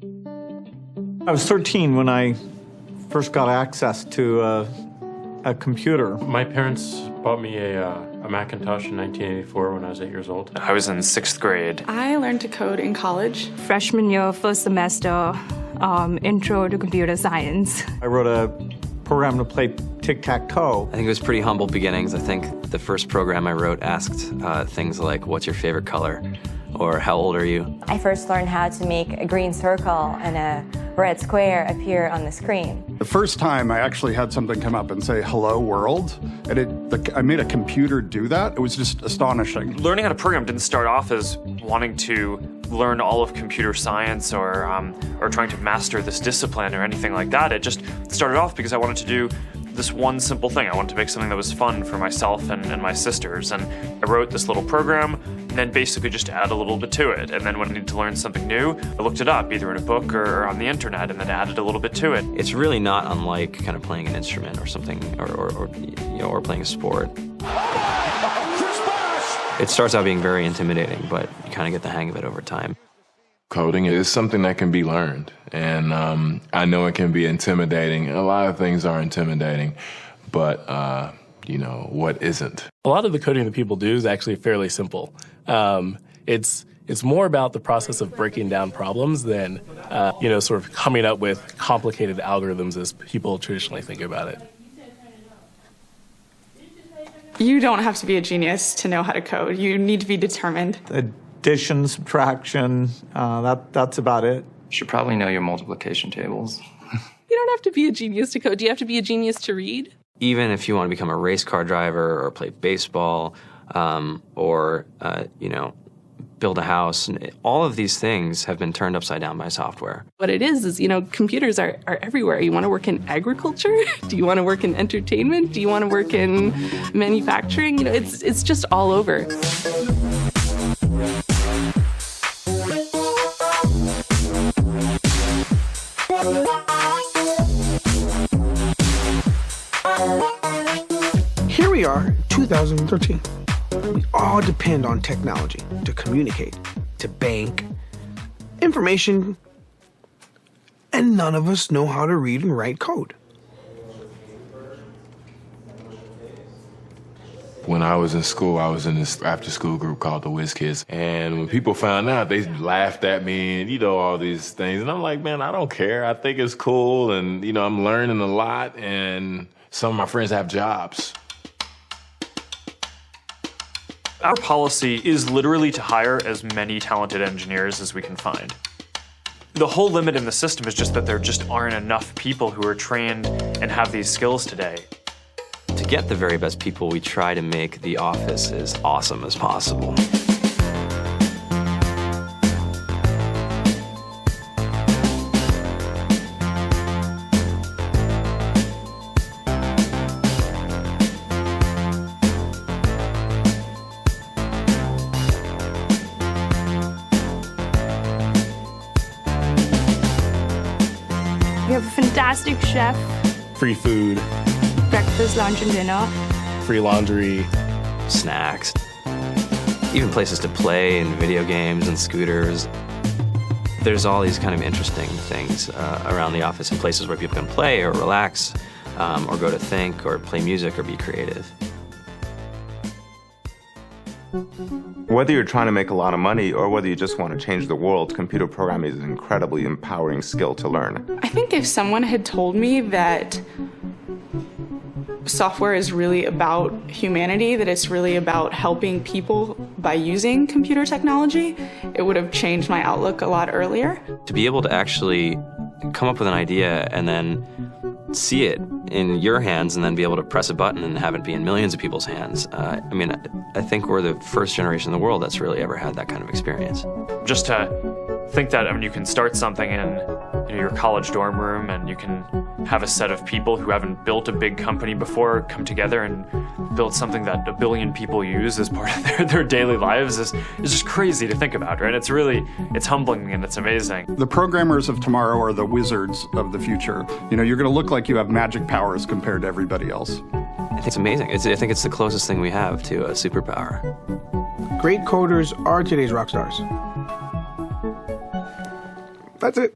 I was 13 when I first got access to a computer. My parents bought me a Macintosh in 1984 when I was 8 years old. I was in 6th grade. I learned to code in college. Freshman year, first semester, intro to computer science. I wrote a program to play tic-tac-toe. I think it was pretty humble beginnings. I think the first program I wrote asked things like, what's your favorite color? Or how old are you? I first learned how to make a green circle and a red square appear on the screen. The first time I actually had something come up and say, hello world, and I made a computer do that. It was just astonishing. Learning how to program didn't start off as wanting to learn all of computer science or trying to master this discipline or anything like that. It just started off because I wanted to do this one simple thing. I wanted to make something that was fun for myself and my sisters. And I wrote this little program and then basically just add a little bit to it. And then when I needed to learn something new, I looked it up either in a book or on the internet and then added a little bit to it. It's really not unlike kind of playing an instrument or something, or playing a sport. It starts out being very intimidating, but you kind of get the hang of it over time. Coding is something that can be learned, and I know it can be intimidating. A lot of things are intimidating, but what isn't? A lot of the coding that people do is actually fairly simple. It's more about the process of breaking down problems than, sort of coming up with complicated algorithms as people traditionally think about it. You don't have to be a genius to know how to code. You need to be determined. Addition, subtraction, that's about it. You should probably know your multiplication tables. You don't have to be a genius to code. Do you have to be a genius to read? Even if you want to become a race car driver or play baseball or build a house, all of these things have been turned upside down by software. What it is, computers are everywhere. You want to work in agriculture? Do you want to work in entertainment? Do you want to work in manufacturing? It's just all over. Here we are, 2013. We all depend on technology to communicate, to bank, information, and none of us know how to read and write code. When I was in school, I was in this after-school group called the Whiz Kids. And when people found out, they laughed at me and, all these things. And I'm like, man, I don't care. I think it's cool. And, I'm learning a lot. And some of my friends have jobs. Our policy is literally to hire as many talented engineers as we can find. The whole limit in the system is just that there just aren't enough people who are trained and have these skills today. To get the very best people, we try to make the office as awesome as possible. We have a fantastic chef, Free food, breakfast, lunch, and dinner. free laundry. Snacks, even places to play and video games and scooters. There's all these kind of interesting things around the office and places where people can play or relax or go to think or play music or be creative. Whether you're trying to make a lot of money or whether you just want to change the world, computer programming is an incredibly empowering skill to learn. I think if someone had told me that software is really about humanity, that it's really about helping people by using computer technology, it would have changed my outlook a lot earlier. To be able to actually come up with an idea and then see it in your hands and then be able to press a button and have it be in millions of people's hands. I think we're the first generation in the world that's really ever had that kind of experience. Just to think that, you can start something in your college dorm room and you can have a set of people who haven't built a big company before come together and build something that 1 billion people use as part of their daily lives is just crazy to think about, right? It's humbling and it's amazing. The programmers of tomorrow are the wizards of the future. You're going to look like you have magic powers compared to everybody else. I think it's amazing. I think it's the closest thing we have to a superpower. Great coders are today's rock stars. That's it.